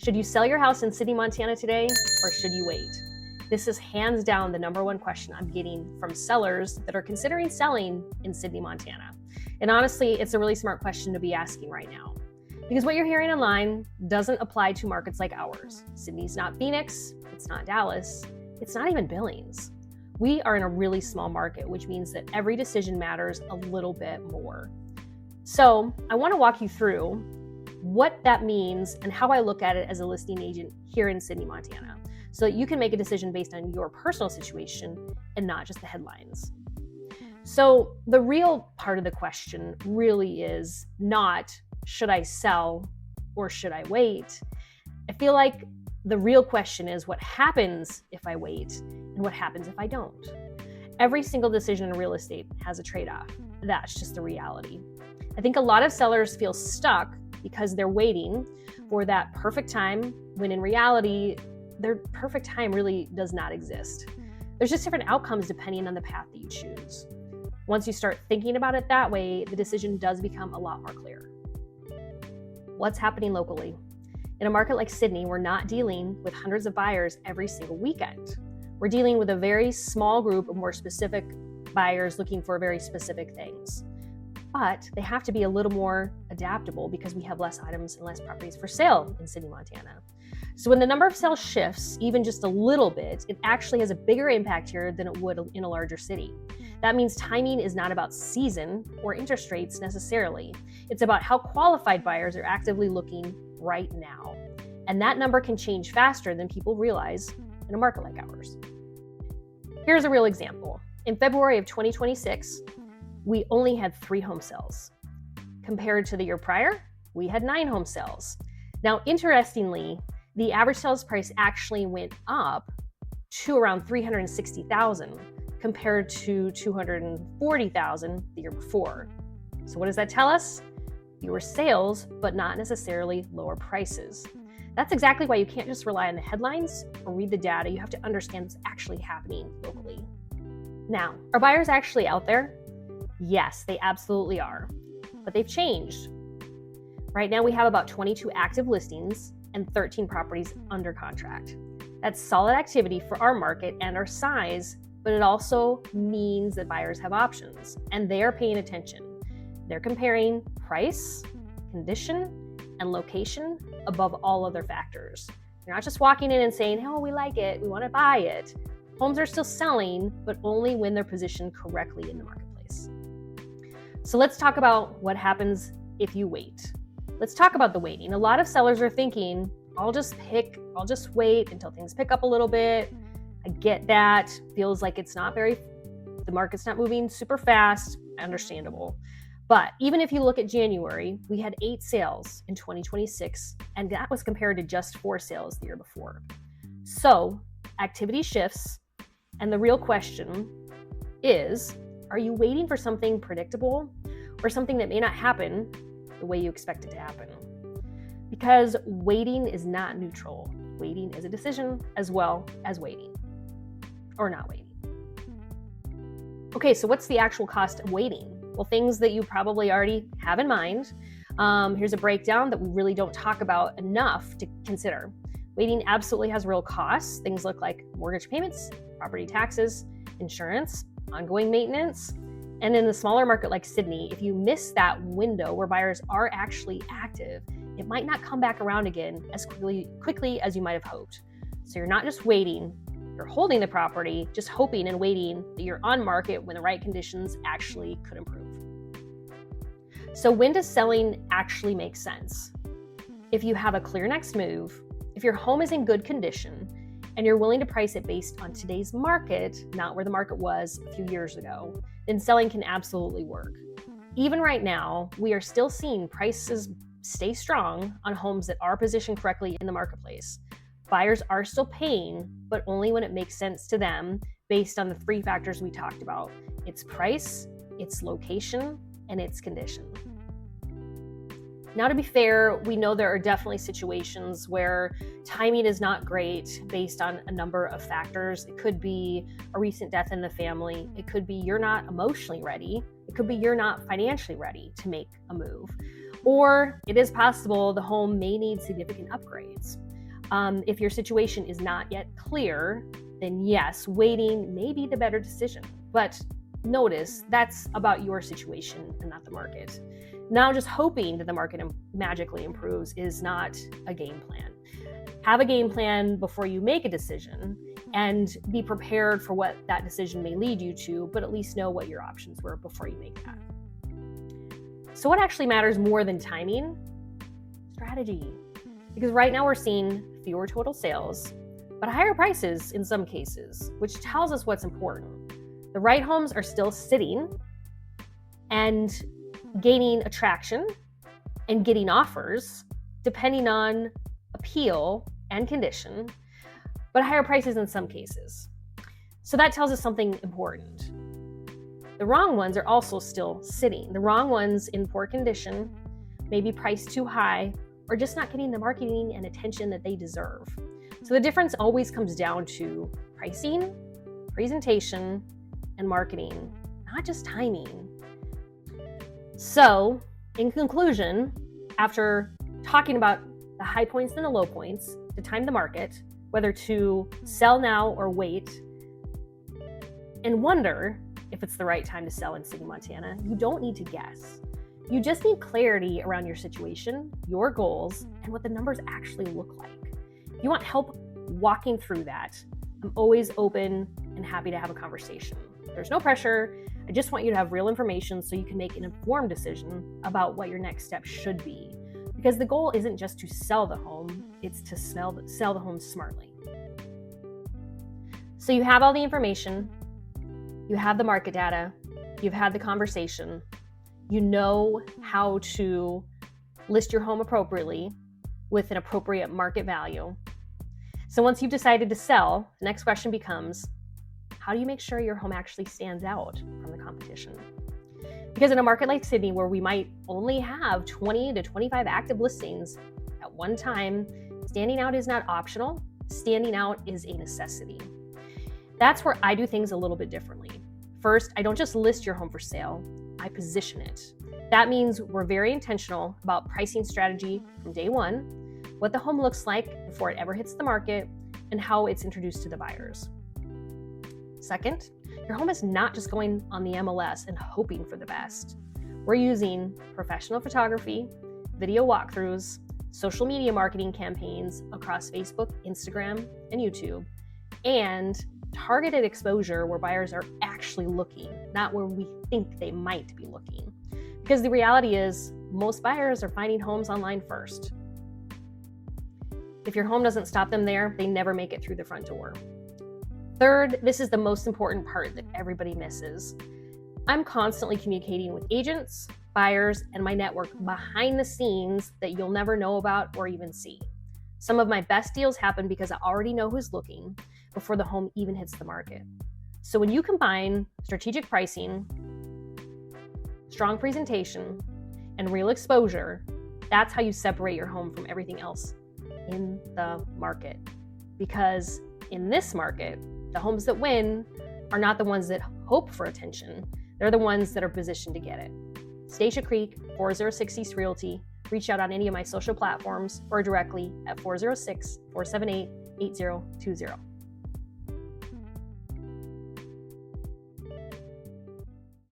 Should you sell your house in Sidney, Montana today, or should you wait? This is hands down the number one question I'm getting from sellers that are considering selling in Sidney, Montana. And honestly, it's a really smart question to be asking right now. Because what you're hearing online doesn't apply to markets like ours. Sidney's not Phoenix, it's not Dallas, it's not even Billings. We are in a really small market, which means that every decision matters a little bit more. So I want to walk you through what that means and how I look at it as a listing agent here in Sidney, Montana, so that you can make a decision based on your personal situation and not just the headlines. So the real part of the question really is not, should I sell or should I wait? I feel like the real question is what happens if I wait and what happens if I don't. Every single decision in real estate has a trade-off. That's just the reality. I think a lot of sellers feel stuck because they're waiting for that perfect time, when in reality, their perfect time really does not exist. There's just different outcomes depending on the path that you choose. Once you start thinking about it that way, the decision does become a lot more clear. What's happening locally? In a market like Sidney, we're not dealing with hundreds of buyers every single weekend. We're dealing with a very small group of more specific buyers looking for very specific things. But they have to be a little more adaptable because we have less items and less properties for sale in Sidney, Montana. So when the number of sales shifts even just a little bit, it actually has a bigger impact here than it would in a larger city. That means timing is not about season or interest rates necessarily. It's about how qualified buyers are actively looking right now. And that number can change faster than people realize in a market like ours. Here's a real example. In February of 2026, we only had 3 home sales. Compared to the year prior, we had 9 home sales. Now, interestingly, the average sales price actually went up to around $360,000 compared to $240,000 the year before. So what does that tell us? Fewer sales, but not necessarily lower prices. That's exactly why you can't just rely on the headlines or read the data. You have to understand what's actually happening locally. Now, are buyers actually out there? Yes, they absolutely are, but they've changed. Right now we have about 22 active listings and 13 properties under contract. That's solid activity for our market and our size, but it also means that buyers have options and they are paying attention. They're comparing price, condition, and location above all other factors. You're not just walking in and saying, oh, we like it, we want to buy it. Homes are still selling, but only when they're positioned correctly in the marketplace. So let's talk about what happens if you wait. Let's talk about the waiting. A lot of sellers are thinking, I'll just wait until things pick up a little bit. I get that. Feels like the market's not moving super fast, understandable. But even if you look at January, we had 8 sales in 2026, and that was compared to just 4 sales the year before. So activity shifts, and the real question is, are you waiting for something predictable or something that may not happen the way you expect it to happen? Because waiting is not neutral. Waiting is a decision as well as waiting or not waiting. Okay, so what's the actual cost of waiting? Well, things that you probably already have in mind. Here's a breakdown that we really don't talk about enough to consider. Waiting absolutely has real costs. Things look like mortgage payments, property taxes, insurance, ongoing maintenance. And in the smaller market like Sidney, if you miss that window where buyers are actually active, it might not come back around again as quickly as you might have hoped. So you're not just waiting, you're holding the property, just hoping and waiting that you're on market when the right conditions actually could improve. So when does selling actually make sense? If you have a clear next move, if your home is in good condition, and you're willing to price it based on today's market, not where the market was a few years ago, then selling can absolutely work. Even right now, we are still seeing prices stay strong on homes that are positioned correctly in the marketplace. Buyers are still paying, but only when it makes sense to them based on the 3 factors we talked about. It's price, its location, and its condition. Now, to be fair, we know there are definitely situations where timing is not great based on a number of factors. It could be a recent death in the family. It could be you're not emotionally ready. It could be you're not financially ready to make a move. Or it is possible the home may need significant upgrades. If your situation is not yet clear, then yes, waiting may be the better decision. But notice that's about your situation and not the market. Now, just hoping that the market magically improves is not a game plan. Have a game plan before you make a decision and be prepared for what that decision may lead you to, but at least know what your options were before you make that. So what actually matters more than timing? Strategy. Because right now we're seeing fewer total sales, but higher prices in some cases, which tells us what's important. The right homes are still sitting and gaining attraction and getting offers depending on appeal and condition, but higher prices in some cases. So that tells us something important. The wrong ones are also still sitting. The wrong ones in poor condition, maybe priced too high, or just not getting the marketing and attention that they deserve. So the difference always comes down to pricing, presentation, and marketing, not just timing. So, in conclusion, after talking about the high points and the low points to time the market, whether to sell now or wait, and wonder if it's the right time to sell in Sidney, Montana, you don't need to guess. You just need clarity around your situation, your goals, and what the numbers actually look like. If you want help walking through that, I'm always open and happy to have a conversation. There's no pressure. I just want you to have real information so you can make an informed decision about what your next step should be. Because the goal isn't just to sell the home, it's to sell the home smartly. So you have all the information, you have the market data, you've had the conversation, you know how to list your home appropriately with an appropriate market value. So once you've decided to sell, the next question becomes, how do you make sure your home actually stands out from the competition? Because in a market like Sidney, where we might only have 20 to 25 active listings at one time, standing out is not optional. Standing out is a necessity. That's where I do things a little bit differently. First, I don't just list your home for sale, I position it. That means we're very intentional about pricing strategy from day one, what the home looks like before it ever hits the market, and how it's introduced to the buyers. Second, your home is not just going on the MLS and hoping for the best. We're using professional photography, video walkthroughs, social media marketing campaigns across Facebook, Instagram, and YouTube, and targeted exposure where buyers are actually looking, not where we think they might be looking. Because the reality is, most buyers are finding homes online first. If your home doesn't stop them there, they never make it through the front door. Third, this is the most important part that everybody misses. I'm constantly communicating with agents, buyers, and my network behind the scenes that you'll never know about or even see. Some of my best deals happen because I already know who's looking before the home even hits the market. So when you combine strategic pricing, strong presentation, and real exposure, that's how you separate your home from everything else in the market. Because in this market, the homes that win are not the ones that hope for attention. They're the ones that are positioned to get it. Stasia Creek, 406 East Realty. Reach out on any of my social platforms or directly at 406-478-8020.